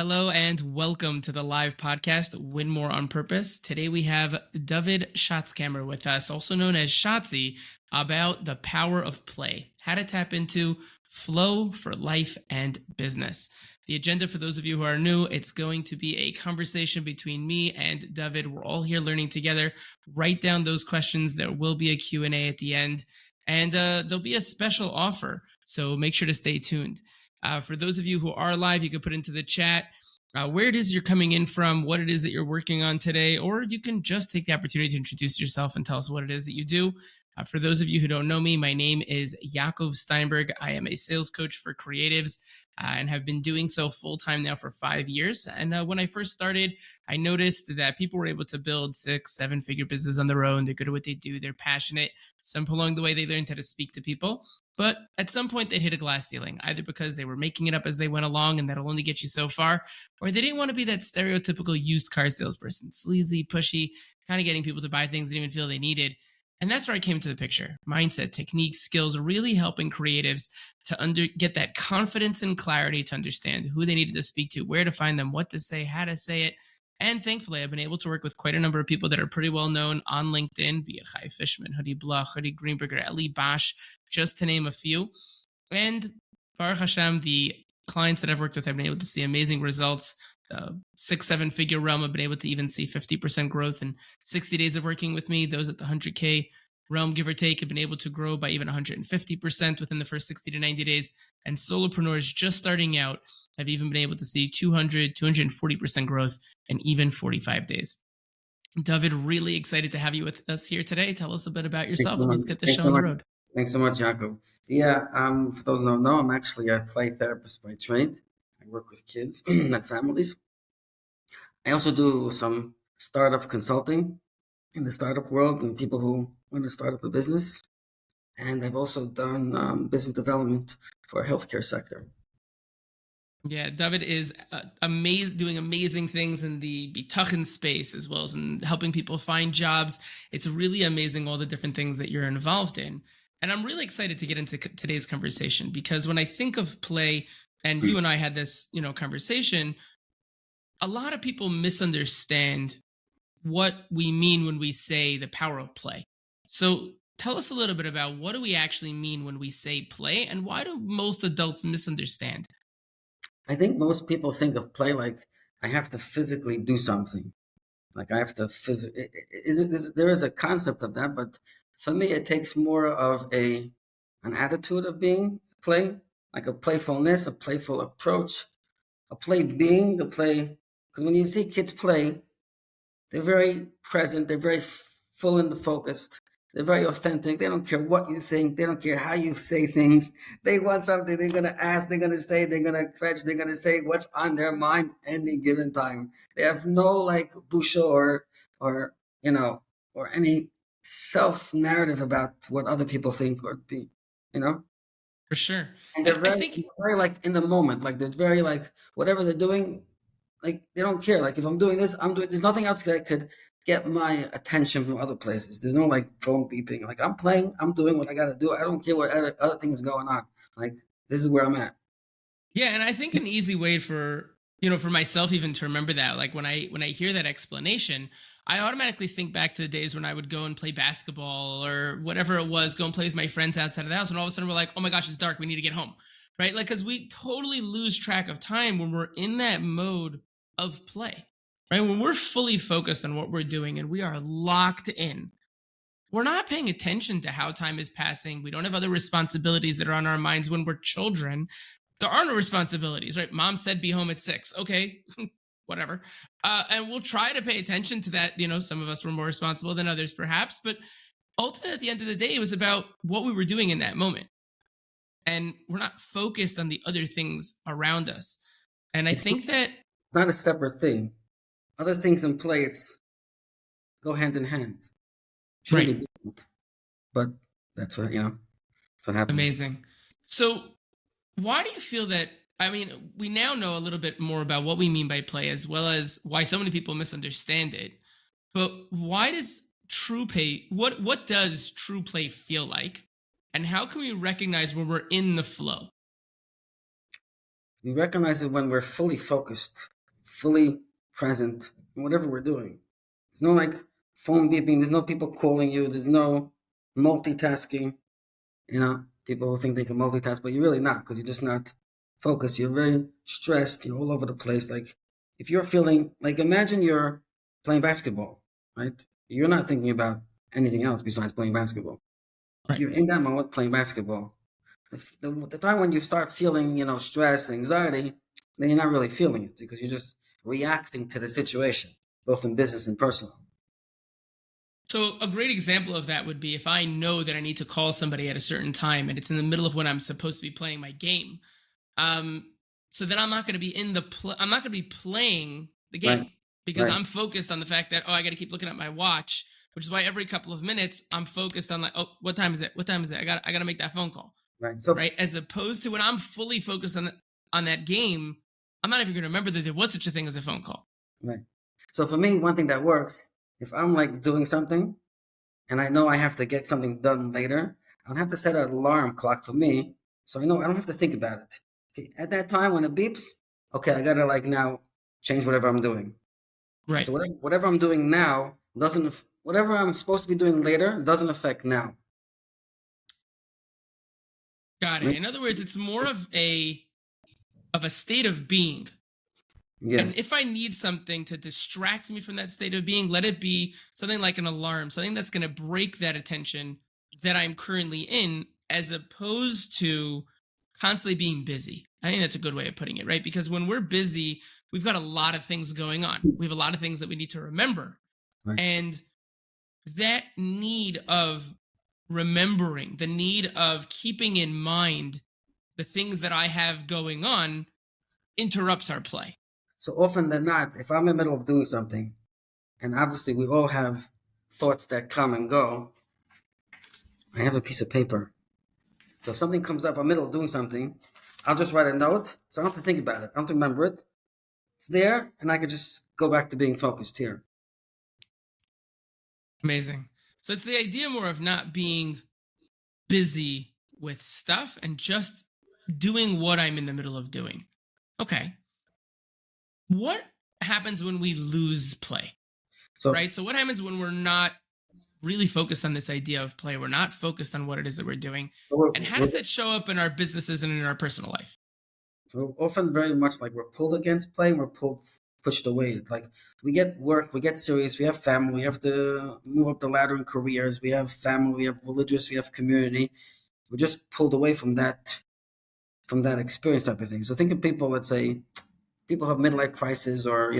Hello and welcome to the live podcast, Win More on Purpose. Today we have David Schatzkamer with us, also known as Schatzi, about the power of play, how to tap into flow for life and business. The agenda for those of you who are new, it's going to be a conversation between me and David. We're all here learning together. Write down those questions. There will be a Q&A at the end, and there'll be a special offer, so make sure to stay tuned. For those of you who are live, you can put into the chat where it is you're coming in from, what it is that you're working on today, or you can just take the opportunity to introduce yourself and tell us what it is that you do. For those of you who don't know me, my name is Yaacov Steinberg. I am a sales coach for creatives and have been doing so full-time now for 5 years. And when I first started, I noticed that people were able to build 6-7 figure business on their own. They're good at what they do. They're passionate. Some along the way, they learned how to speak to people. But at some point, they'd hit a glass ceiling, either because they were making it up as they went along, and that'll only get you so far, or they didn't want to be that stereotypical used car salesperson, sleazy, pushy, kind of getting people to buy things they didn't even feel they needed. And that's where I came into the picture. Mindset, techniques, skills, really helping creatives to get that confidence and clarity to understand who they needed to speak to, where to find them, what to say, how to say it. And thankfully, I've been able to work with quite a number of people that are pretty well known on LinkedIn, be it Chai Fishman, Hoodie Bloch, Hoodie Greenberger, Eli Bosch, just to name a few. And Baruch Hashem, the clients that I've worked with have been able to see amazing results. 6-7 figure realm have been able to even see 50% growth in 60 days of working with me. Those at the 100K realm, give or take, have been able to grow by even 150% within the first 60 to 90 days. And solopreneurs just starting out have even been able to see 240% growth in even 45 days. David, really excited to have you with us here today. Tell us a bit about yourself. Let's get the show on the road. Thanks so much, Yaacov. Yeah, for those who don't know, I'm actually a play therapist by trade. I work with kids and families. I also do some startup consulting in the startup world and people who want to start up a business. And I've also done business development for a healthcare sector. Yeah, David is doing amazing things in the bitachon space as well as in helping people find jobs. It's really amazing all the different things that you're involved in. And I'm really excited to get into today's conversation because when I think of play, and you and I had this, conversation, a lot of people misunderstand what we mean when we say the power of play. So tell us a little bit about what do we actually mean when we say play, and why do most adults misunderstand? I think most people think of play like I have to physically do something. Like I have to there is a concept of that, but for me, it takes more of an attitude of being play, like a playfulness, a playful approach, a play being, because when you see kids play, they're very present, they're very full and focused, they're very authentic. They don't care what you think, they don't care how you say things. They want something, they're going to ask, they're going to say, they're going to fetch, they're going to say what's on their mind any given time. They have no like busha or any self-narrative about what other people think or be, For sure. And they're I think very like in the moment, like they're very like whatever they're doing, like they don't care. Like if I'm doing this, there's nothing else that could get my attention from other places. There's no like phone beeping. Like I'm playing, I'm doing what I got to do. I don't care what other things going on. Like this is where I'm at. Yeah, and I think an easy way for myself even to remember that, like when I hear that explanation, I automatically think back to the days when I would go and play basketball or whatever it was, go and play with my friends outside of the house, and all of a sudden we're like, oh my gosh, it's dark, we need to get home, right? Like, because we totally lose track of time when we're in that mode of play, right? When we're fully focused on what we're doing and we are locked in, we're not paying attention to how time is passing. We don't have other responsibilities that are on our minds. When we're children, there are no responsibilities, right? Mom said be home at 6. Okay, whatever. And we'll try to pay attention to that. Some of us were more responsible than others, perhaps. But ultimately, at the end of the day, it was about what we were doing in that moment. And we're not focused on the other things around us. And I think that it's not a separate thing. Other things in play, it's go hand in hand. Shouldn't be different. But that's what happens. Amazing. So why do you feel that, we now know a little bit more about what we mean by play, as well as why so many people misunderstand it. But why does true play, what does true play feel like? And how can we recognize when we're in the flow? We recognize it when we're fully focused, fully present in whatever we're doing. There's no like phone beeping. There's no people calling you. There's no multitasking. People think they can multitask, but you're really not because you're just not focused. You're very stressed. You're all over the place. Like if you're feeling like, imagine you're playing basketball, right? You're not thinking about anything else besides playing basketball. Right. You're in that moment playing basketball. The time when you start feeling, stress, anxiety, then you're not really feeling it because you're just reacting to the situation, both in business and personal. So a great example of that would be if I know that I need to call somebody at a certain time and it's in the middle of when I'm supposed to be playing my game. Um, so then I'm not going to be I'm not going to be playing the Right, game because right, I'm focused on the fact that I got to keep looking at my watch, which is why every couple of minutes I'm focused on like, oh, what time is it? What time is it? I got to make that phone call, right. So, right? As opposed to when I'm fully focused on that game, I'm not even going to remember that there was such a thing as a phone call. right. So for me, one thing that works, if I'm like doing something and I know I have to get something done later, I don't have to set an alarm clock for me. So I don't have to think about it. Okay, at that time when it beeps, okay, I gotta like now change whatever I'm doing. Right. So whatever I'm doing now whatever I'm supposed to be doing later doesn't affect now. Got it. Right? In other words, it's more of a state of being. Yeah, And if I need something to distract me from that state of being, let it be something like an alarm, something that's going to break that attention that I'm currently in, as opposed to constantly being busy. I think that's a good way of putting it, right? Because when we're busy, we've got a lot of things going on. We have a lot of things that we need to remember. right. And that need of remembering, the need of keeping in mind the things that I have going on interrupts our play. So often than not, if I'm in the middle of doing something, and obviously we all have thoughts that come and go, I have a piece of paper. So if something comes up, I'm in the middle of doing something, I'll just write a note. So I don't have to think about it. I don't have to remember it. It's there, and I can just go back to being focused here. Amazing. So it's the idea more of not being busy with stuff and just doing what I'm in the middle of doing. Okay. What happens when we lose play? So, Right? So what happens when we're not really focused on this idea of play? We're not focused on what it is that we're doing. so we're, And how we're does that show up in our businesses and in our personal life? so often very much like we're pulled against play and we're pushed away. Like we get work, we get serious, we have family, we have to move up the ladder in careers, we have family, we have religious, we have community. We're just pulled away from that experience type of thing. So think of people, let's say people have midlife crisis or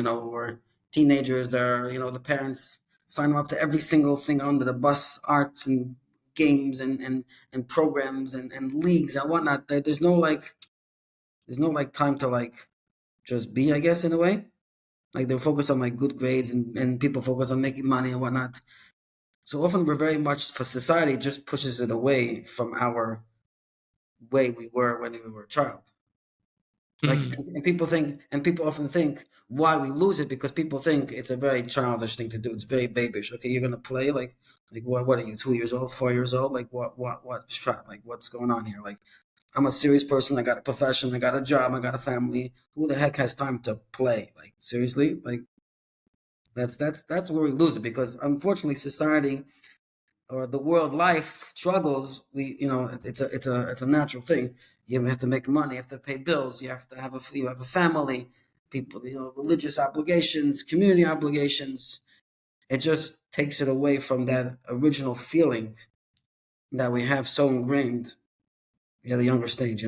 teenagers that are, the parents sign them up to every single thing under the bus, arts and games and programs and leagues and whatnot. There's no like time to like just be, I guess, in a way. Like they focus on like good grades and people focus on making money and whatnot. So often we're very much for society just pushes it away from our way we were when we were a child. Like Mm, and people often think why we lose it because people think it's a very childish thing to do. It's very babyish. Okay, you're gonna play like what are you 2 years old, 4 years old? Like like what's going on here? Like I'm a serious person. I got a profession. I got a job. I got a family. Who the heck has time to play? Like seriously? Like that's where we lose it because unfortunately society or the world life struggles. It's a natural thing. You have to make money. You have to pay bills. You have a family. People, religious obligations, community obligations. It just takes it away from that original feeling that we have so ingrained at a younger stage.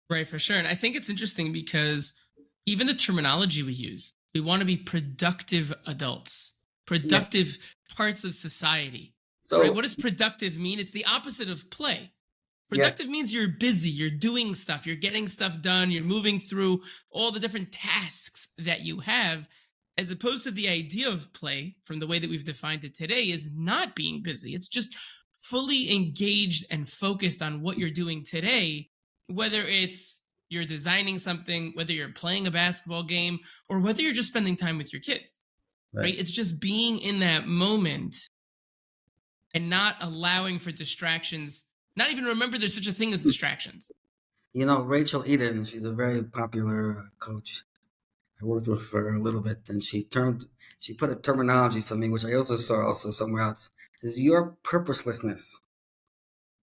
right, for sure. And I think it's interesting because even the terminology we use, we want to be productive adults, Yeah. productive parts of society, right? So What does productive mean? It's the opposite of play. yeah, Productive means you're busy, you're doing stuff, you're getting stuff done, you're moving through all the different tasks that you have, as opposed to the idea of play, from the way that we've defined it today, is not being busy. It's just fully engaged and focused on what you're doing today, whether it's you're designing something, whether you're playing a basketball game, or whether you're just spending time with your kids, right. right? It's just being in that moment and not allowing for distractions, not even remember there's such a thing as distractions. You know, Rachel Eden, she's a very popular coach. I worked with her a little bit, and she put a terminology for me, which I also saw also somewhere else. It says your purposelessness.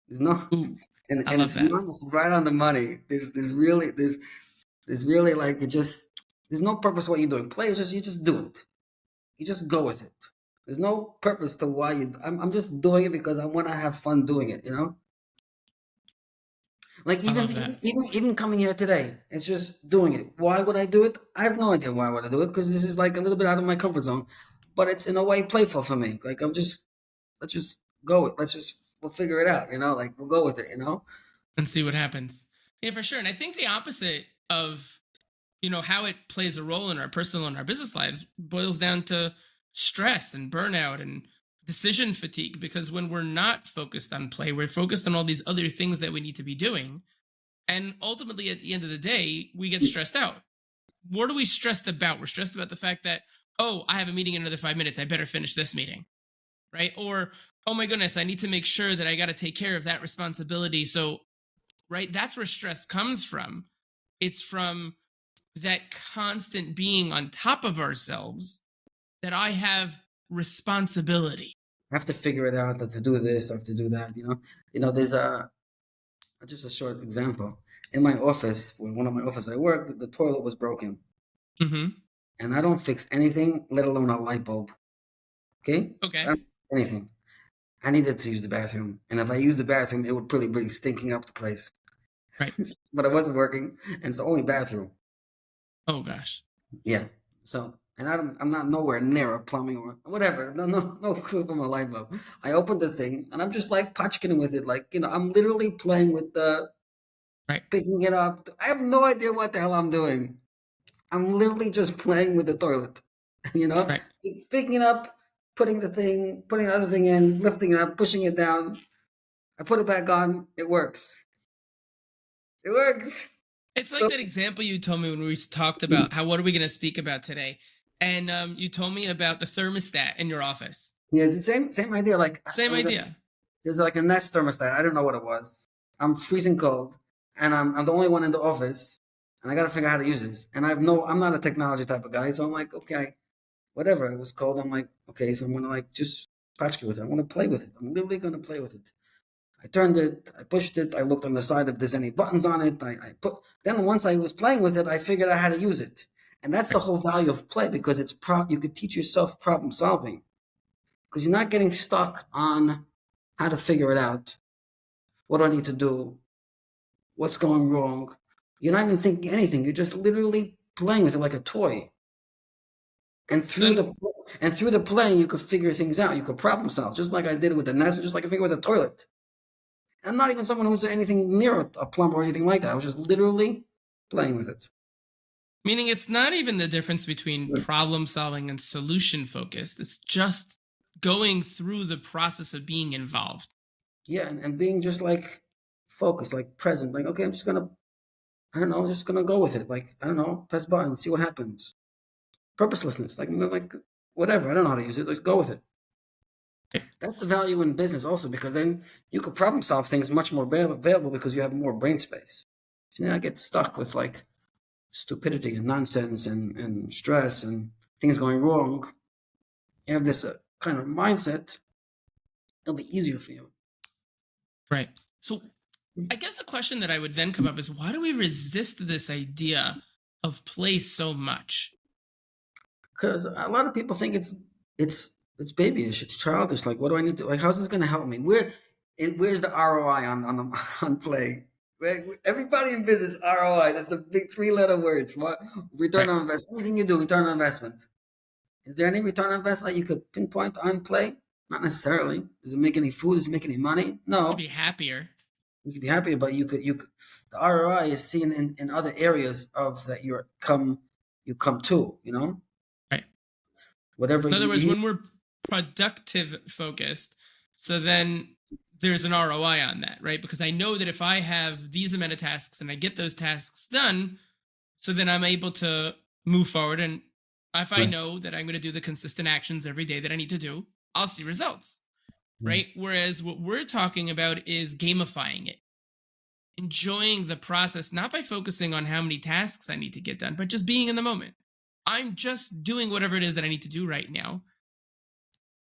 There's no, Ooh, I and love it's that. not, it's right on the money. There's really like it just there's no purpose what you're doing. Play is just you just do it. You just go with it. There's no purpose to why you. I'm just doing it because I want to have fun doing it. You know, like I even love that. even coming here today, it's just doing it. Why would I do it? I have no idea why would I do it because this is like a little bit out of my comfort zone, but it's in a way playful for me. Like let's just go. Let's just we'll figure it out. You know, like we'll go with it. You know. And see what happens. Yeah, for sure. And I think the opposite of, how it plays a role in our personal and our business lives boils down to stress and burnout and decision fatigue, because when we're not focused on play, we're focused on all these other things that we need to be doing. And ultimately, at the end of the day, we get stressed out. What are we stressed about? We're stressed about the fact that, oh, I have a meeting in another 5 minutes. I better finish this meeting, right? Or, oh my goodness, I need to make sure that I got to take care of that responsibility. So, right, that's where stress comes from. It's from that constant being on top of ourselves, that I have responsibility. I have to figure it out. I have to do this. I have to do that. There's just a short example. In my office, one of my offices I work, the toilet was broken, Mm-hmm. and I don't fix anything, let alone a light bulb. Okay, I Okay. don't do anything. I needed to use the bathroom, and if I used the bathroom, it would probably be stinking up the place. Right. But it wasn't working, and it's the only bathroom. Oh gosh. Yeah. So, and I'm not nowhere near a plumbing or whatever. No clue from a light bulb. I opened the thing, and I'm just like patching with it, like I'm literally playing with the Right. picking it up. I have no idea what the hell I'm doing. I'm literally just playing with the toilet, you know, Right. picking it up, putting the other thing in, lifting it up, pushing it down. I put it back on. It works. It works. It's like So that example you told me when we talked about how, what are we going to speak about today? And you told me about the thermostat in your office. yeah, the same idea. Like Same idea. there's like a Nest thermostat. I don't know what it was. I'm freezing cold, and I'm the only one in the office, and I got to figure out how to use this. And I'm not a technology type of guy, so I'm like, okay, whatever. It was cold. I'm like, okay, so I'm gonna like just patch with it. I'm gonna play with it. I'm literally gonna play with it. I turned it, I pushed it, I looked on the side if there's any buttons on it. I put. Then once I was playing with it, I figured out how to use it, and that's the Right. whole value of play because you could teach yourself problem solving because you're not getting stuck on how to figure it out. What do I need to do? What's going wrong? You're not even thinking anything. You're just literally playing with it like a toy. And So through the playing, you could figure things out. You could problem solve, just like I did with the Nest, just like I figured with the toilet. I'm not even someone who's anything near a plumber or anything like that. I was just literally playing with it. meaning it's not even the difference between problem solving and solution focused. It's just going through the process of being involved. Yeah, and being just like focused, like present. Like, okay, I don't know, I'm just gonna go with it. Like, I don't know, press buttons, see what happens. Purposelessness, like whatever. I don't know how to use it. Let's go with it. That's the value in business also because then you could problem solve things much more available because you have more brain space. So then I get stuck with like stupidity and nonsense and stress and things going wrong. You have this kind of mindset, it'll be easier for you. Right. So I guess the question that I would then come up is, why do we resist this idea of play so much? Because a lot of people think it's babyish, it's childish. Like, what do I need to like? How's this going to help me? Where's the ROI on the on play? Everybody in business ROI. That's the big three-letter words. Return Right. on investment. Anything you do, return on investment. Is there any return on investment that you could pinpoint on play? Not necessarily. Does it make any food? Does it make any money? You'd No. be happier. You could be happy, but you could the ROI is seen in other areas of that you come to, Right. whatever In other words, you when we're productive focused, so then there's an ROI on that, right? Because I know that if I have these amount of tasks and I get those tasks done, so then I'm able to move forward. And if I right. know that I'm going to do the consistent actions every day that I need to do, I'll see results, Yeah. right? Whereas what we're talking about is gamifying it. enjoying the process, not by focusing on how many tasks I need to get done, but just being in the moment. I'm just doing whatever it is that I need to do right now.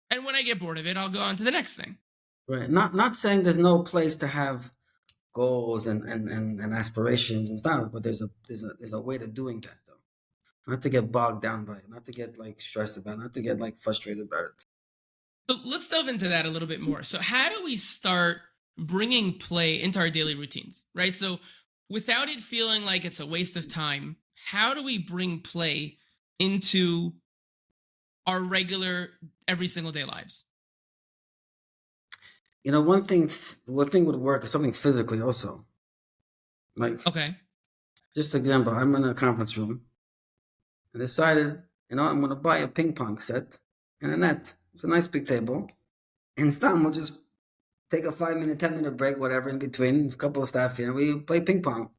And when I get bored of it, I'll go on to the next thing. Right. Not saying there's no place to have goals and aspirations and stuff, but there's a way to doing that though. Not to get bogged down by it, not to get like stressed about it, not to get like frustrated about it. So let's delve into that a little bit more. So, how do we start bringing play into our daily routines, right? So, without it feeling like it's a waste of time, how do we bring play into our regular, every single day lives? You know, one thing would work is something physically also. Like, Okay. just example, I'm in a conference room. I decided, I'm going to buy a ping pong set and a net. It's a nice big table. And Stam will just take a 5 minute, 10 minute break, whatever, in between. There's a couple of staff here. We play ping pong.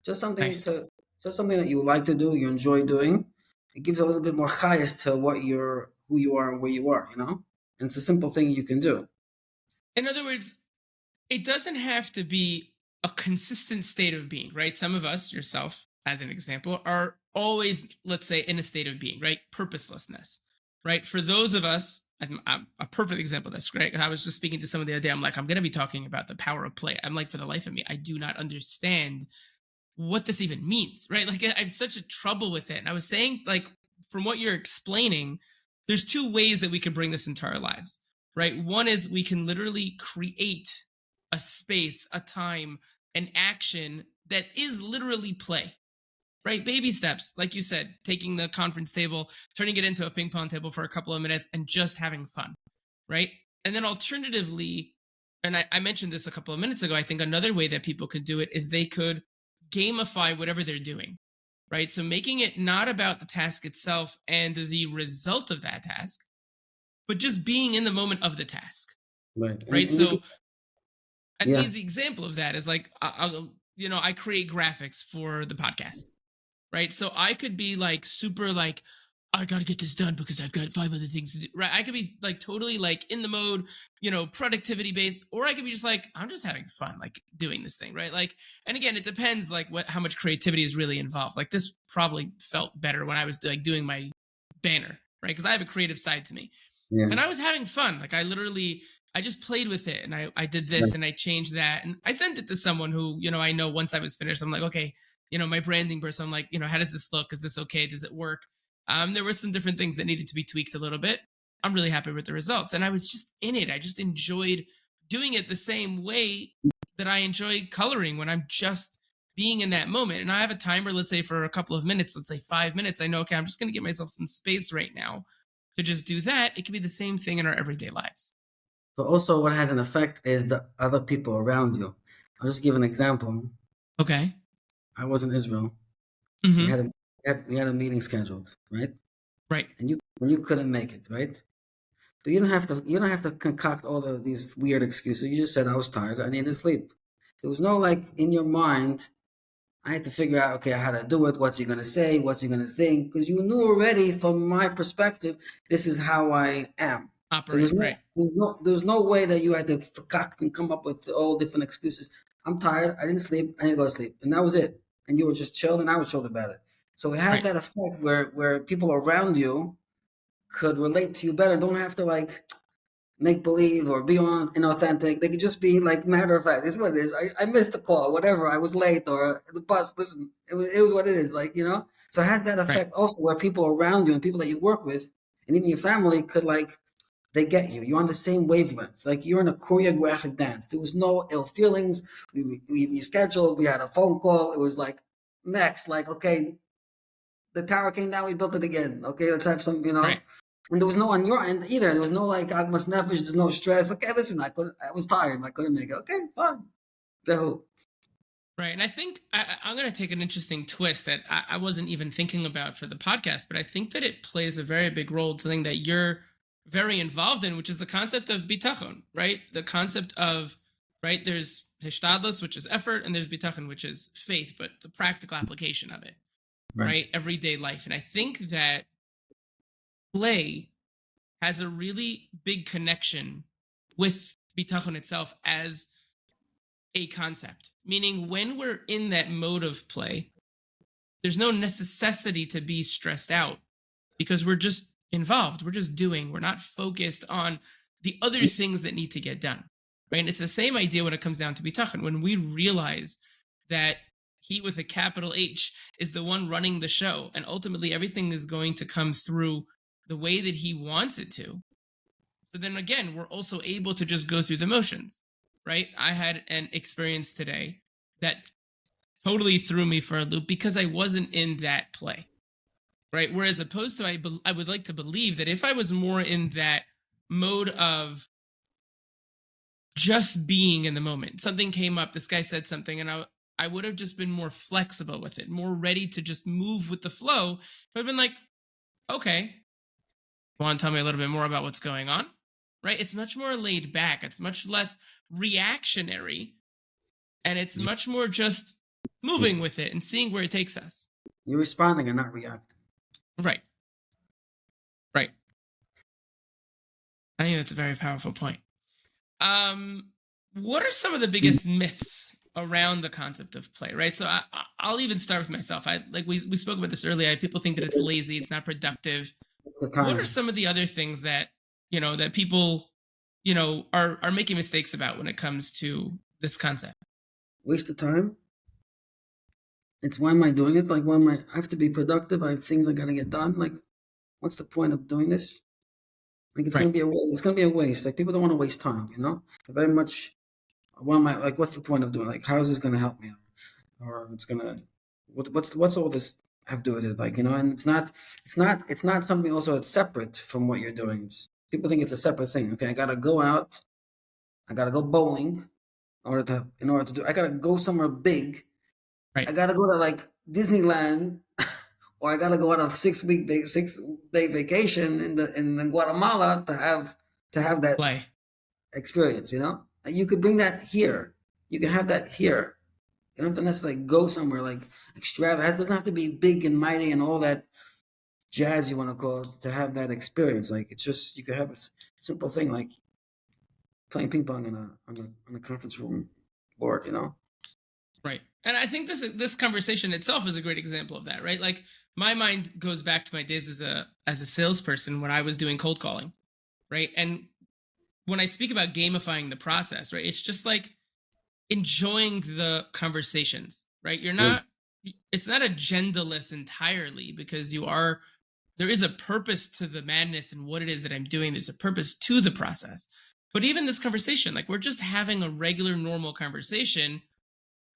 Just something Nice. to, just something that you like to do, you enjoy doing. It gives a little bit more chayas to who you are and where you are, And it's a simple thing you can do. In other words, it doesn't have to be a consistent state of being, right? Some of us, yourself as an example, are always, let's say, in a state of being, right? Purposelessness, right? For those of us, I'm a perfect example of this, right? I was just speaking to someone the other day. I'm like, I'm going to be talking about the power of play. I'm like, for the life of me, I do not understand what this even means, right? Like, I have such a trouble with it. And I was saying, like, from what you're explaining, there's two ways that we can bring this into our lives, right? One is we can literally create a space, a time, an action that is literally play, right? Baby steps, like you said, taking the conference table, turning it into a ping pong table for a couple of minutes and just having fun, right? And then alternatively, and I mentioned this a couple of minutes ago, I think another way that people could do it is they could gamify whatever they're doing, right? So making it not about the task itself and the result of that task, but just being in the moment of the task, Right. right? And you can, So an yeah. easy example of that is like, I create graphics for the podcast, right? So I could be like super like, I gotta get this done because I've got 5 other things to do, right? I could be like totally like in the mode, productivity based, or I could be just like, I'm just having fun, like doing this thing, right? Like, and again, it depends like how much creativity is really involved. Like this probably felt better when I was like doing my banner, right? Because I have a creative side to me Yeah. and I was having fun. Like I just played with it and I did this Right. and I changed that and I sent it to someone who, I know once I was finished, I'm like, okay, my branding person, I'm like, how does this look? Is this okay? Does it work? There were some different things that needed to be tweaked a little bit. I'm really happy with the results. And I was just in it. I just enjoyed doing it the same way that I enjoy coloring when I'm just being in that moment. And I have a timer, let's say for a couple of minutes, let's say 5 minutes. I know, okay, I'm just going to give myself some space right now to just do that. It can be the same thing in our everyday lives. But also, what has an effect is the other people around you. I'll just give an example. Okay. I was in Israel. We Mm-hmm. had a we had a meeting scheduled, right? Right. And you couldn't make it, right? But you don't have to concoct all of these weird excuses. You just said I was tired. I needed sleep. There was no like in your mind. I had to figure out, okay, how to do it. What's he gonna say? What's he gonna think? Because you knew already, from my perspective, this is how I am. There was Operate. no, Right. there was no way that you had to concoct and come up with all different excuses. I'm tired. I didn't sleep. I need to go to sleep, and that was it. And you were just chilled, and I was chilled about it. So it has Right. that effect where people around you could relate to you better. Don't have to like make believe or be on inauthentic. They could just be like matter of fact. This is what it is. I missed the call, whatever. I was late or the bus. Listen, it was what it is. Like So it has that Right. effect also where people around you and people that you work with and even your family could like they get you. You're on the same wavelength. Like you're in a choreographic dance. There was no ill feelings. We rescheduled. We had a phone call. It was like next. Like okay, the tower came down. We built it again. Okay, let's have some. Right. And there was no on your end either. There was no like agmas nefesh. There's no stress. Okay, listen, I was tired. I couldn't make it. Okay, fine. So Right. And I think I'm going to take an interesting twist that I wasn't even thinking about for the podcast, but I think that it plays a very big role, something that you're very involved in, which is the concept of bitachon, right? The concept of, right, there's hishtadlus, which is effort, and there's bitachon, which is faith, but the practical application of it, right, right? Everyday life. And I think that play has a really big connection with bitachon itself as a concept, meaning when we're in that mode of play, there's no necessity to be stressed out because we're just involved. We're just doing. We're not focused on the other things that need to get done. Right. And it's the same idea when it comes down to bitachon. When we realize that he with a capital H is the one running the show, and ultimately everything is going to come through the way that he wants it to. So then again, we're also able to just go through the motions. Right. I had an experience today that totally threw me for a loop because I wasn't in that play. Right. Whereas opposed to, I would like to believe that if I was more in that mode of just being in the moment, something came up, this guy said something, and I would have just been more flexible with it, more ready to just move with the flow. I've been like, okay, want to tell me a little bit more about what's going on? Right. It's much more laid back. It's much less reactionary. And it's much more just moving with it and seeing where it takes us. You're responding and not reacting. Right. Right. I think that's a very powerful point. What are some of the biggest myths around the concept of play? Right. So I'll even start with myself. We spoke about this earlier. People think that it's lazy, it's not productive. What are some of the other things that that people are making mistakes about when it comes to this concept? Waste of time. It's why am I doing it? Like, I have to be productive. I have things I gotta get done. Like, what's the point of doing this? Like, it's gonna be a waste. It's gonna be a waste. Like, people don't want to waste time. Very much. Why am I like? What's the point of doing? Like, how is this gonna help me? Or it's gonna. What's all this have to do with it? Like, and it's not something also that's separate from what you're doing. People think it's a separate thing. Okay, I gotta go out. I gotta go bowling in order to do. I gotta go somewhere big. Right. I gotta go to like Disneyland, or I gotta go on a 6-day vacation in Guatemala to have that play experience. You could bring that here. You can have that here. You don't have to necessarily go somewhere like extravagant. It doesn't have to be big and mighty and all that jazz you want to call it to have that experience. Like, it's just you could have a simple thing like playing ping pong on a conference room board. Right. And I think this conversation itself is a great example of that, right? Like, my mind goes back to my days as a salesperson when I was doing cold calling, right? And when I speak about gamifying the process, right, it's just like enjoying the conversations, right? It's not agendaless entirely because there is a purpose to the madness and what it is that I'm doing. There's a purpose to the process. But even this conversation, like, we're just having a regular, normal conversation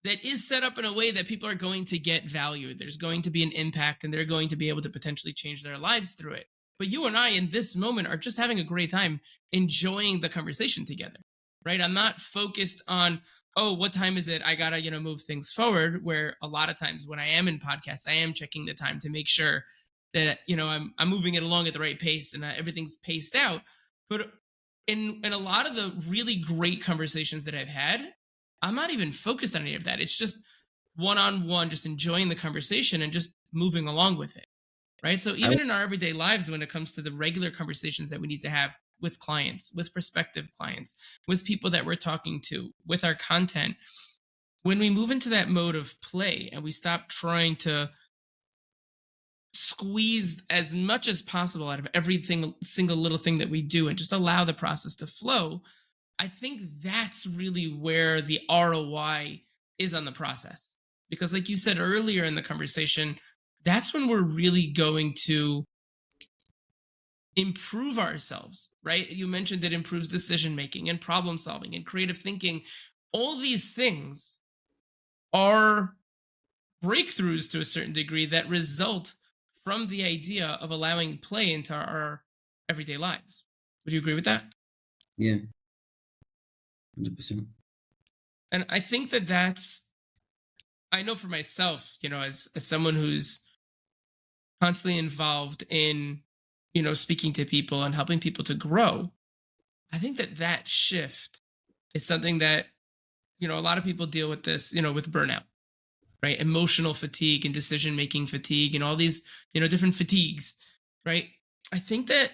that is set up in a way that people are going to get value. There's going to be an impact and they're going to be able to potentially change their lives through it. But you and I in this moment are just having a great time enjoying the conversation together, right? I'm not focused on, oh, what time is it? I gotta, move things forward, where a lot of times when I am in podcasts, I am checking the time to make sure that, I'm moving it along at the right pace and everything's paced out. But in a lot of the really great conversations that I've had, I'm not even focused on any of that. It's just one-on-one, just enjoying the conversation and just moving along with it, right? So even in our everyday lives, when it comes to the regular conversations that we need to have with clients, with prospective clients, with people that we're talking to, with our content, when we move into that mode of play and we stop trying to squeeze as much as possible out of everything, single little thing that we do, and just allow the process to flow, I think that's really where the ROI is on the process. Because like you said earlier in the conversation, that's when we're really going to improve ourselves, right? You mentioned it improves decision making and problem solving and creative thinking. All these things are breakthroughs to a certain degree that result from the idea of allowing play into our everyday lives. Would you agree with that? Yeah. 100%. And I think I know for myself, as someone who's constantly involved in, speaking to people and helping people to grow, I think that shift is something that, a lot of people deal with this, with burnout, right? Emotional fatigue and decision-making fatigue and all these, different fatigues, right? I think that,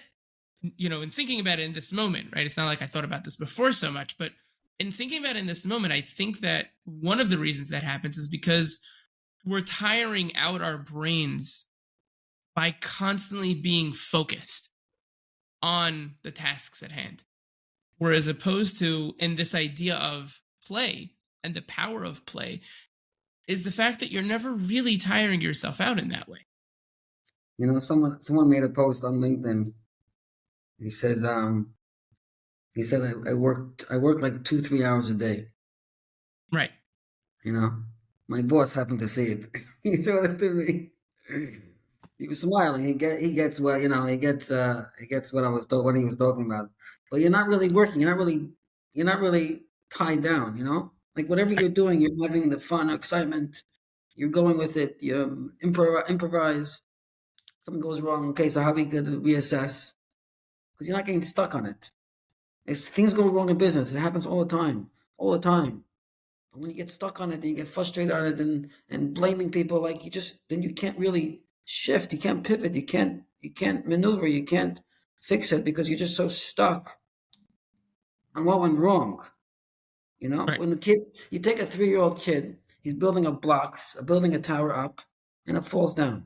in thinking about it in this moment, right? It's not like I thought about this before so much, but And thinking about it in this moment, I think that one of the reasons that happens is because we're tiring out our brains by constantly being focused on the tasks at hand. Whereas opposed to, in this idea of play and the power of play, is the fact that you're never really tiring yourself out in that way. Someone made a post on LinkedIn. He says, he said, I work like 2-3 hours a day. Right. My boss happened to see it. He showed it to me. He was smiling. He gets what he gets what what he was talking about. But you're not really working. You're not really tied down. Like whatever Right. you're doing, you're having the fun, excitement. You're going with it. You improvise. Something goes wrong. Okay, so how we could reassess? Because you're not getting stuck on it. It's things go wrong in business. It happens all the time. All the time. But when you get stuck on it and you get frustrated on it and blaming people, like then you can't really shift. You can't pivot. You can't maneuver. You can't fix it because you're just so stuck on what went wrong. Right. When you take a 3-year-old kid, he's building building a tower up, and it falls down.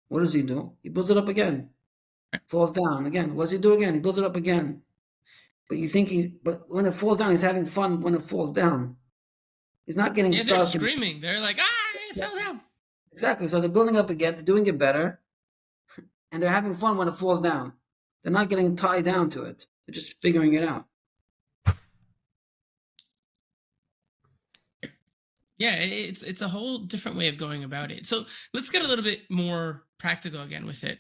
What does he do? He builds it up again. Falls down again. What does he do again? He builds it up again. But when it falls down, he's having fun when it falls down. He's not getting Yeah, they're stuck. screaming. They're like, it fell down. Exactly. So they're building up again, they're doing it better, and they're having fun when it falls down. They're not getting tied down to it. They're just figuring it out. Yeah, it's a whole different way of going about it. So let's get a little bit more practical again with it.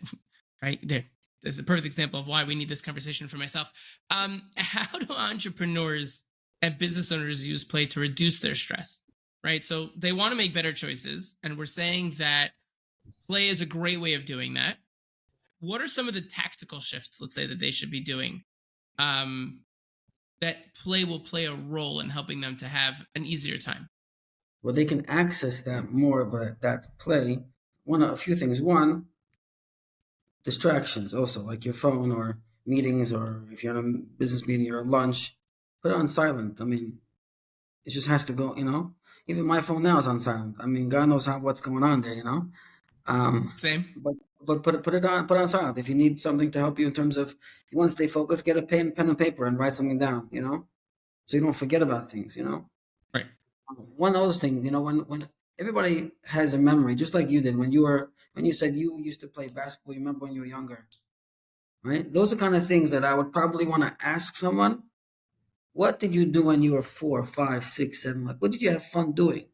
Right there. There's a perfect example of why we need this conversation for myself. How do entrepreneurs and business owners use play to reduce their stress? Right. So they want to make better choices. And we're saying that play is a great way of doing that. What are some of the tactical shifts, let's say, that they should be doing um, that play will play a role in helping them to have an easier time? Well, they can access that more of that play. A few things. One, distractions also, like your phone or meetings, or if you're in a business meeting or lunch, put it on silent. I mean, it just has to go. Even my phone now is on silent. I mean, God knows what's going on there. Same. But put it on silent. If you need something to help you in terms of you want to stay focused, get a pen and paper and write something down. So you don't forget about things. Right. One other thing, when everybody has a memory, just like you did when you said you used to play basketball. You remember when you were younger, right? Those are kind of things that I would probably want to ask someone. What did you do when you were 4, 5, 6, 7? Like, what did you have fun doing?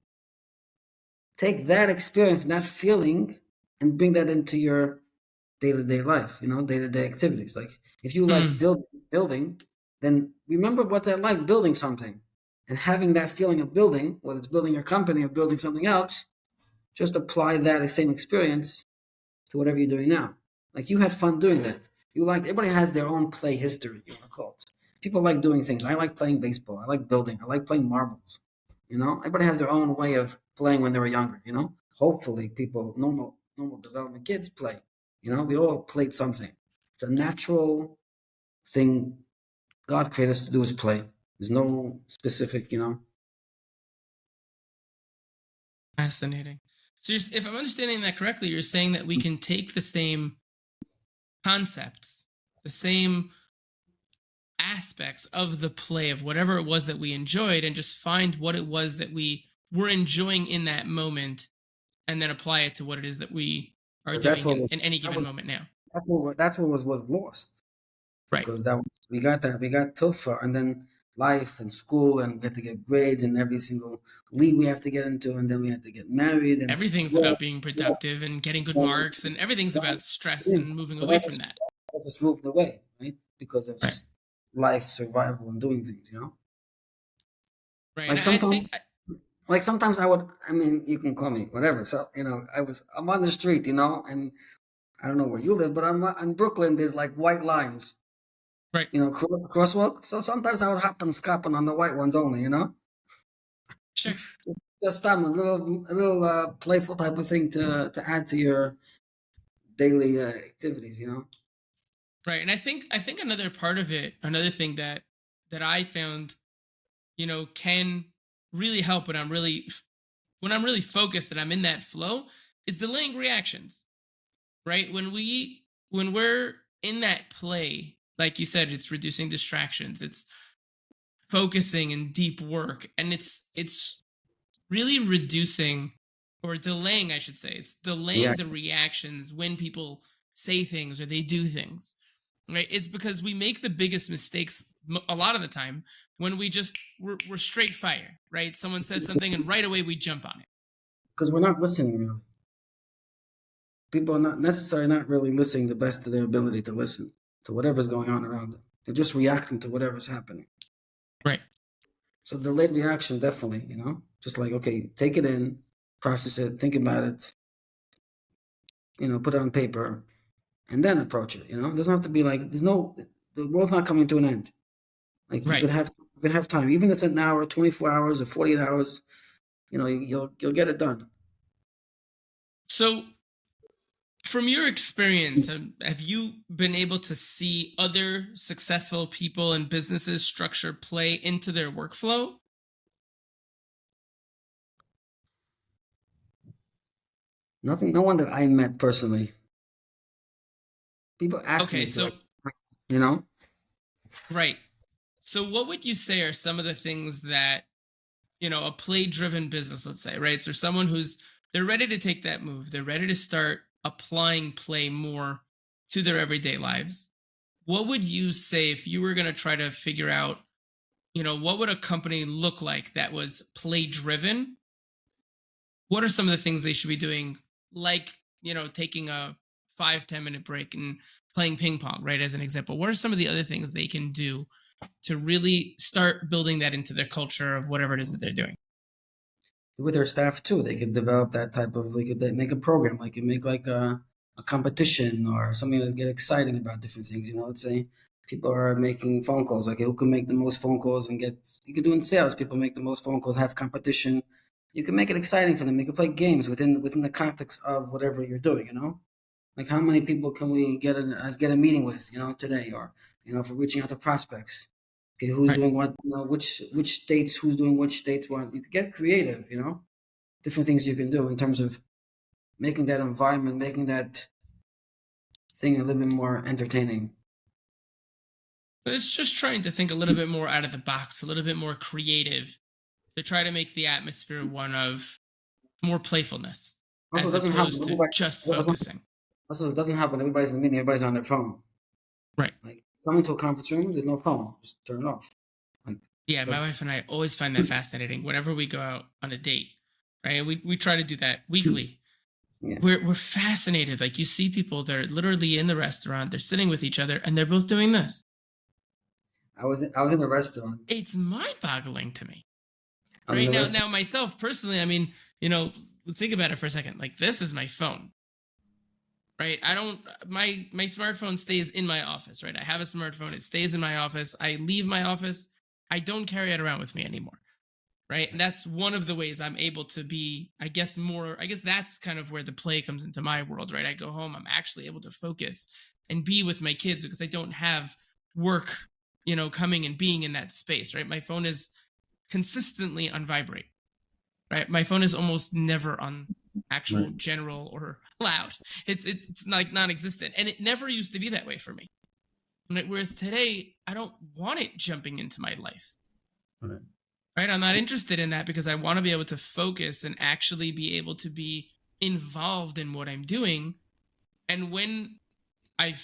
Take that experience and that feeling and bring that into your day-to-day life, day-to-day activities. Like if you like Mm, building, then remember what that like building something and having that feeling of building, whether it's building your company or building something else, just apply that same experience to whatever you're doing now. Like you had fun doing that. Everybody has their own play history, you want to call it. People like doing things. I like playing baseball. I like building. I like playing marbles. Everybody has their own way of playing when they were younger. Hopefully people, normal development kids play. We all played something. It's a natural thing God created us to do is play. There's no specific. fascinating. So if I'm understanding that correctly, you're saying that we can take the same concepts, the same aspects of the play of whatever it was that we enjoyed, and just find what it was that we were enjoying in that moment, and then apply it to what it is that we are Because that's doing what in, was in any that given was moment now. that's what was lost. Right. Because we got too far, and then life and school, and we had to get grades in every single league we have to get into, and then we had to get married and Everything's work. about being Yeah, productive and getting good then, marks, and everything's then, about stress yeah, and moving but away from that. that just moved away, right? Because of Right. just life, survival, and doing things. Right. And Like I sometimes, think I would. I mean, you can call me whatever. So I'm on the street, and I don't know where you live, but I'm in Brooklyn. There's like white lines, right. crosswalk. So sometimes I would hop and scop on the white ones only. Sure. Just a little playful type of thing to add to your daily activities. Right. And I think another part of it, another thing that I found can really help when I'm really focused and I'm in that flow is delaying reactions, right? When we're in that play, like you said, it's reducing distractions, it's focusing and deep work, and it's really reducing or delaying, I should say. It's Yeah, delaying the reactions when people say things or they do things. Right? It's because we make the biggest mistakes a lot of the time when we're straight fire, right? Someone says something and right away we jump on it. because we're not listening really. People are not necessarily not really listening the best of their ability to listen to whatever's going on around them. They're just reacting to whatever's happening. Right. So delayed reaction, definitely, just like, okay, take it in, process it, think about it, put it on paper, and then approach it. It doesn't have to be like the world's not coming to an end. Like Right. you could have time, even if it's an hour, 24 hours, or 48 hours. You'll get it done. So from your experience, have you been able to see other successful people and businesses structure play into their workflow? Nothing, no one that I met personally. People ask Okay, me to, so like, you know, right. So what would you say are some of the things that, a play driven business, let's say, right? So someone they're ready to take that move. They're ready to start applying play more to their everyday lives. What would you say if you were going to try to figure out, what would a company look like that was play driven? What are some of the things they should be doing? Like, taking a 5-10 minute break and playing ping pong, right? As an example, what are some of the other things they can do to really start building that into their culture of whatever it is that they're doing? with their staff too. They could develop that type of, they make a program, like you make like a competition or something that get exciting about different things. Let's say people are making phone calls, like who can make the most phone calls and you can do in sales, people make the most phone calls, have competition. You can make it exciting for them. You can play games within the context of whatever you're doing. Like how many people can we get a meeting with, today, or if we're reaching out to prospects. Okay, who's Right. doing what? Which states? Who's doing which states? What? You could get creative. Different things you can do in terms of making that environment, making that thing a little bit more entertaining. But it's just trying to think a little bit more out of the box, a little bit more creative to try to make the atmosphere one of more playfulness Also, it as doesn't happen. opposed to just Everybody, focusing. also, it doesn't happen. Everybody's in the meeting. Everybody's on their phone. Right. Like come into a conference room, there's no phone. Just turn it off. Like, Yeah, my but, wife and I always find that fascinating whenever we go out on a date, right? We try to do that weekly. yeah. We're fascinated. Like you see people, they're literally in the restaurant, they're sitting with each other, and they're both doing this. I was in a restaurant. It's mind-boggling to me. I was in Right a now, restaurant. myself personally, I mean, think about it for a second. Like this is my phone, right? I don't my smartphone stays in my office, right? I have a smartphone, it stays in my office. I leave my office, I don't carry it around with me anymore. Right? And that's one of the ways I'm able to be, I guess that's kind of where the play comes into my world, right? I go home, I'm actually able to focus and be with my kids because I don't have work, coming and being in that space, right? My phone is consistently on vibrate, right? My phone is almost never on actual Right. general or loud. It's like non-existent, and it never used to be that way for me. Whereas today, I don't want it jumping into my life. Right. Right? I'm not interested in that because I want to be able to focus and actually be able to be involved in what I'm doing. And when I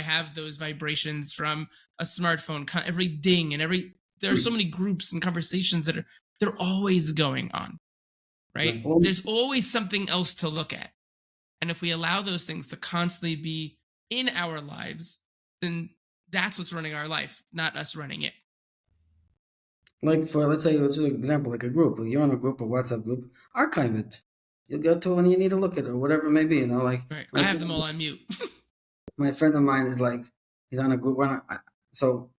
have those vibrations from a smartphone, every ding and there are so many groups and conversations they're always going on, right? Right. Well, There's always something else to look at. And if we allow those things to constantly be in our lives, then that's what's running our life, not us running it. like let's say, let's just an example, like a group. If you're on a group, a WhatsApp group, archive it. You'll go to it when you need to look at it, or whatever it may be. Like Right. I my have friend, them all on mute. my friend of mine is like, he's on a group. So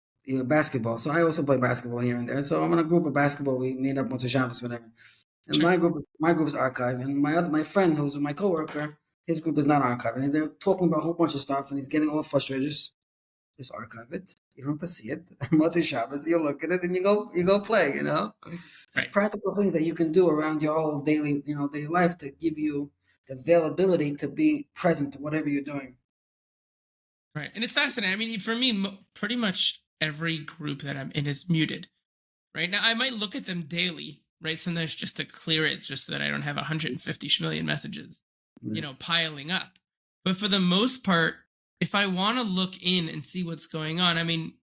basketball. So I also play basketball here and there. So I'm on a group of basketball. We meet up once a Shabbos, whatever. And Sure. my group is archived, and my friend who's my coworker, his group is not archived, and they're talking about a whole bunch of stuff, and he's getting all frustrated. Just archive it. You don't have to see it. Motzei Shabbos, you look at it and you go play. Just Right. practical things that you can do around your whole daily daily life to give you the availability to be present to whatever you're doing. Right. And it's fascinating. I mean, for me, pretty much every group that I'm in is muted. Right now, I might look at them daily, right? Sometimes just to clear it, just so that I don't have 150 million messages, Yeah. piling up. But for the most part, if I want to look in and see what's going on, I mean,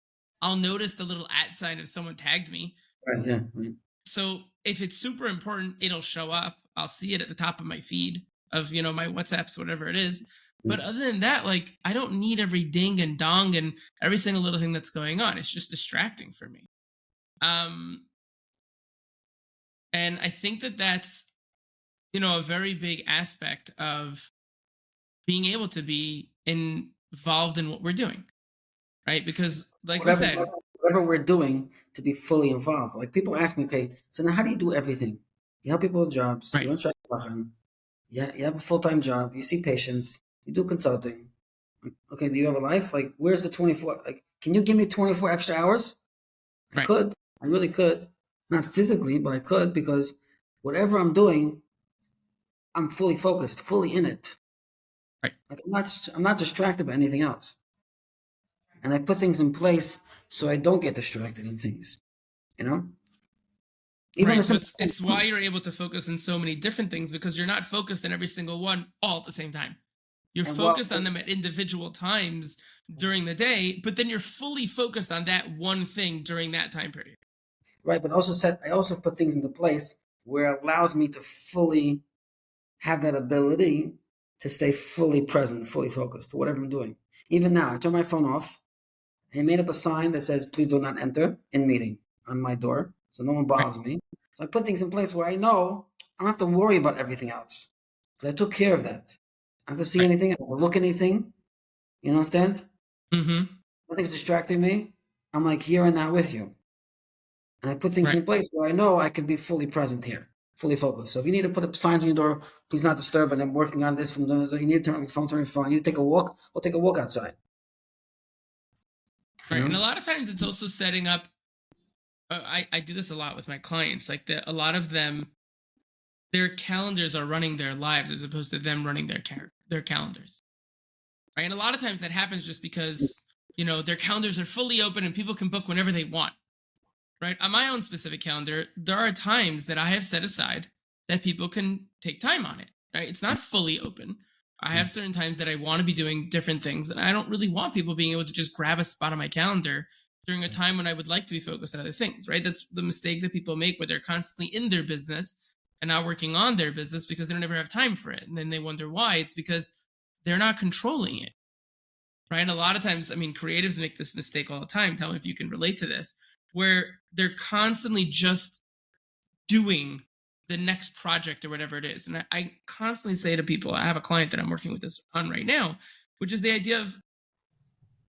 I'll notice the little @ sign if someone tagged me. Right. Yeah. Right. So if it's super important, it'll show up. I'll see it at the top of my feed of, my WhatsApps, whatever it is. Yeah. But other than that, like, I don't need every ding and dong and every single little thing that's going on. It's just distracting for me. Um, and I think that that's, a very big aspect of being able to be involved in what we're doing, right? Because, like we Whatever, said, whatever we're doing to be fully involved. Like people ask me, okay, so now how do you do everything? You help people with jobs. You right, run Schatzkamer. Yeah, you have a full-time job. You see patients. You do consulting. Okay, do you have a life? Like, where's the 24? Like, can you give me 24 extra hours? I right, could. I really could. Not physically, but I could because whatever I'm doing, I'm fully focused, fully in it. right. Like I'm not distracted by anything else. And I put things in place so I don't get distracted in things. You know, even the Right. So simple. it's why you're able to focus on so many different things, because you're not focused on every single one all at the same time. You're And well, focused on them at individual times during the day, but then you're fully focused on that one thing during that time period. right, but I also put things into place where it allows me to fully have that ability to stay fully present, fully focused to whatever I'm doing. Even now, I turn my phone off. I made up a sign that says, please do not enter in meeting on my door so no one Right. bothers me. So I put things in place where I know I don't have to worry about everything else because I took care of that. I don't have to see Right. anything, I don't have to look anything. You understand? Mm-hmm. Nothing's distracting me. I'm like here and now with you. And I put things Right. in place where I know I can be fully present here, fully focused. So if you need to put up signs on your door, please not disturb, and I'm working on this from the, so you need to turn on your phone, you need to take a walk, we'll take a walk outside. You Right. And know? a lot of times it's also setting up. I do this a lot with my clients. Like a lot of them, their calendars are running their lives as opposed to them running their calendars. Right. And a lot of times that happens just because their calendars are fully open and people can book whenever they want. Right. On my own specific calendar, there are times that I have set aside that people can take time on it. Right. It's not fully open. I have certain times that I want to be doing different things, and I don't really want people being able to just grab a spot on my calendar during a time when I would like to be focused on other things. Right. That's the mistake that people make, where they're constantly in their business and not working on their business because they don't ever have time for it. And then they wonder why. It's because they're not controlling it. Right. And a lot of times, I mean, creatives make this mistake all the time. Tell me if you can relate to this, where they're constantly just doing the next project or whatever it is. And I constantly say to people, I have a client that I'm working with this on right now, which is the idea of,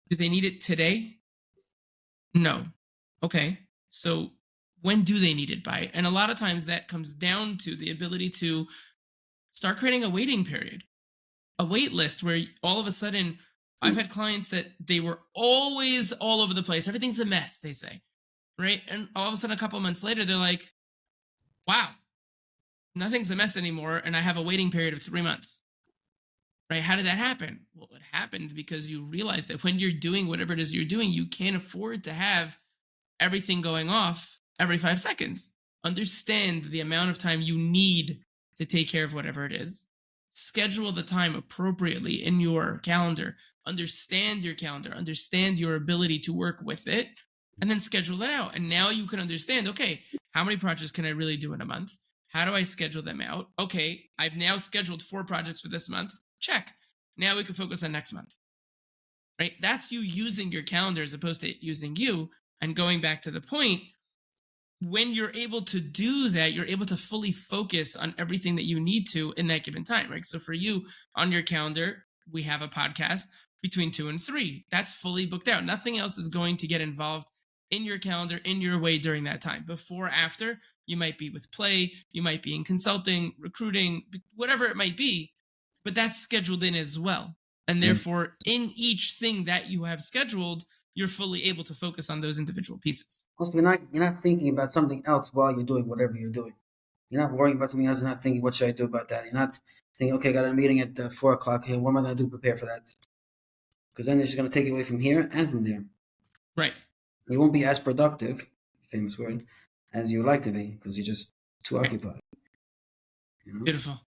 do they need it today? No. Okay. So when do they need it by? And a lot of times that comes down to the ability to start creating a waiting period, a wait list where all of a sudden I've had clients that they were always all over the place. Everything's a mess, they say. Right. And all of a sudden, a couple of months later, they're like, wow, nothing's a mess anymore. And I have a waiting period of 3 months. Right. How did that happen? Well, it happened because you realize that when you're doing whatever it is you're doing, you can't afford to have everything going off every 5 seconds. Understand the amount of time you need to take care of whatever it is. Schedule the time appropriately in your calendar. Understand your calendar. Understand your ability to work with it, and then schedule it out. And now you can understand, okay, how many projects can I really do in a month? How do I schedule them out? Okay, I've now scheduled 4 projects for this month. Check. Now we can focus on next month. Right? That's you using your calendar as opposed to it using you. And going back to the point, when you're able to do that, you're able to fully focus on everything that you need to in that given time, right? So for you on your calendar, we have a podcast between 2 and 3. That's fully booked out. Nothing else is going to get involved in your calendar in your way during that time. Before, after, you might be with play, you might be in consulting, recruiting, whatever it might be, but that's scheduled in as well. And Yes. therefore, in each thing that you have scheduled, you're fully able to focus on those individual pieces. Also, you're not thinking about something else while you're doing whatever you're doing. You're not worrying about something else. You're not thinking, what should I do about that? You're not thinking, okay, I got a meeting at 4 o'clock here. What am I going to do to prepare for that? Because then it's just going to take you away from here and from there. Right. You won't be as productive, famous word, as you would like to be because you're just too occupied. You know? Beautiful.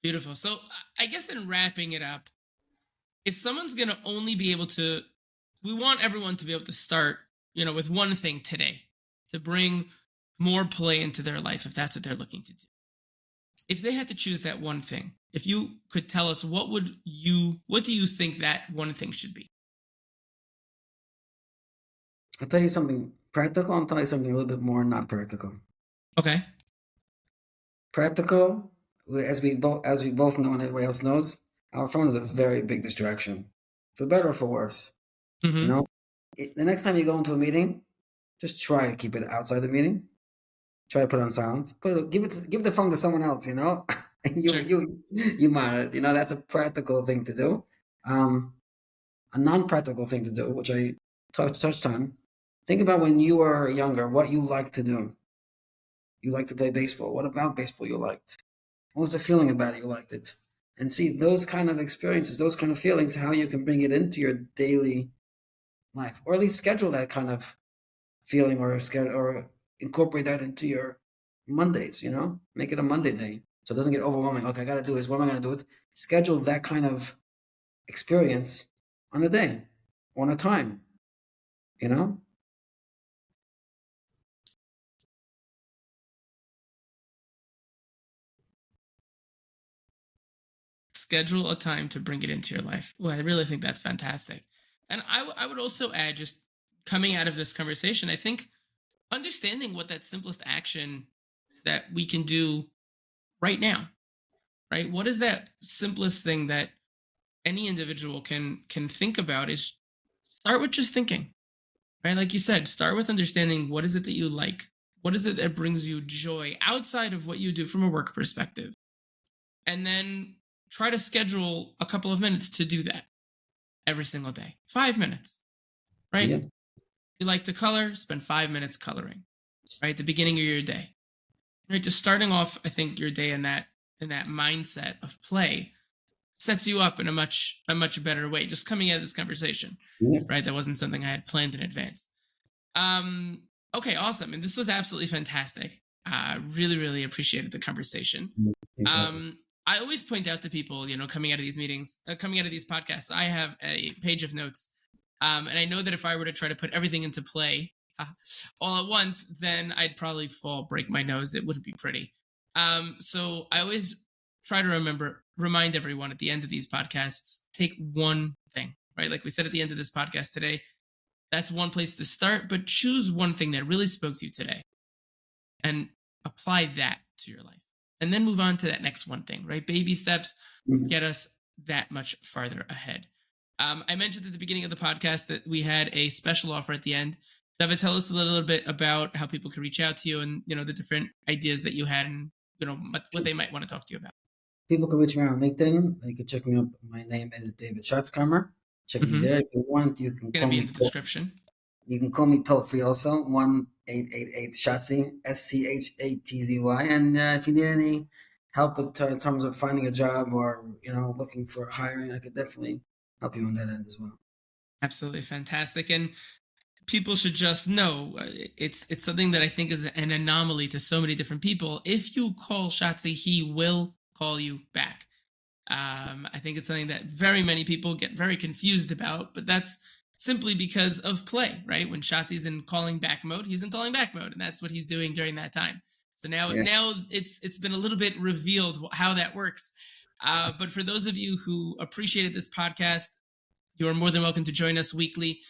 Beautiful. So I guess in wrapping it up, if someone's going to only be able to, we want everyone to be able to start, with one thing today to bring more play into their life if that's what they're looking to do. If they had to choose that one thing, if you could tell us what do you think that one thing should be? I'll tell you something practical. I'll tell you something a little bit more not practical. Okay. Practical, as we both know and everybody else knows, our phone is a very big distraction, for better or for worse. Mm-hmm. The next time you go into a meeting, just try to keep it outside the meeting. Try to put it on silent. Give the phone to someone else. Sure. You monitor it. That's a practical thing to do. A non-practical thing to do, which I touched on. Think about when you were younger, what you liked to do. You liked to play baseball. What about baseball you liked? What was the feeling about it you liked it? And see those kind of experiences, those kind of feelings, how you can bring it into your daily life, or at least schedule that kind of feeling, or incorporate that into your Mondays. Make it a Monday day so it doesn't get overwhelming. Okay, I got to do this. What am I going to do? Schedule that kind of experience on a day, on a time. Schedule a time to bring it into your life. Well, I really think that's fantastic. And I would also add, just coming out of this conversation, I think understanding what that simplest action that we can do right now, right? What is that simplest thing that any individual can think about is start with just thinking, right? Like you said, start with understanding what is it that you like? What is it that brings you joy outside of what you do from a work perspective? And then try to schedule a couple of minutes to do that every single day. 5 minutes, right? Yeah. You like to color, spend 5 minutes coloring, right? At the beginning of your day, right? Just starting off, I think your day in that mindset of play sets you up in a much better way. Just coming out of this conversation, Yeah. right? That wasn't something I had planned in advance. Okay, awesome. And this was absolutely fantastic. Really, really appreciated the conversation. Exactly. I always point out to people, coming out of these meetings, coming out of these podcasts, I have a page of notes. And I know that if I were to try to put everything into play all at once, then I'd probably break my nose. It wouldn't be pretty. So I always try to remind everyone at the end of these podcasts, take one thing, right? Like we said at the end of this podcast today, that's one place to start, but choose one thing that really spoke to you today and apply that to your life. And then move on to that next one thing, right? Baby steps get us that much farther ahead. I mentioned at the beginning of the podcast that we had a special offer at the end. David, tell us a little bit about how people can reach out to you and, the different ideas that you had and, what they might want to talk to you about. People can reach me on LinkedIn. They can check me up. My name is David Schatzkamer. Check me there if you want. You can Going to call be me. in the description. You can call me toll free also, 1-888 Schatzy, SCHATZY. And if you need any help in terms of finding a job or looking for hiring, I could definitely help you on that end as well. Absolutely fantastic. And people should just know it's something that I think is an anomaly to so many different people. If you call Schatzy, he will call you back. I think it's something that very many people get very confused about, but that's simply because of play, right? When Schatzy's in calling back mode, he's in calling back mode, and that's what he's doing during that time. So now it's been a little bit revealed how that works. But for those of you who appreciated this podcast, you are more than welcome to join us weekly.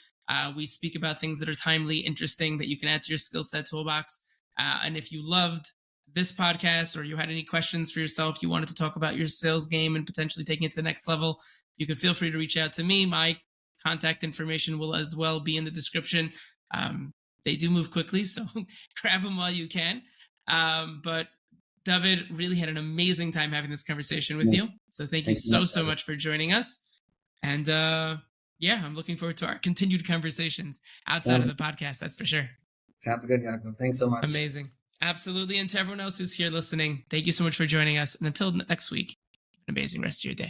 We speak about things that are timely, interesting, that you can add to your skill set toolbox. And if you loved this podcast or you had any questions for yourself, you wanted to talk about your sales game and potentially taking it to the next level, you can feel free to reach out to me. My contact information will as well be in the description. They do move quickly, so grab them while you can. But David, really had an amazing time having this conversation with you. So thank you so much for joining us. And yeah, I'm looking forward to our continued conversations outside of Sounds the podcast. That's for sure. sounds good, Yaakov. Thanks so much. Amazing. Absolutely. And to everyone else who's here listening, thank you so much for joining us. And until next week, an amazing rest of your day.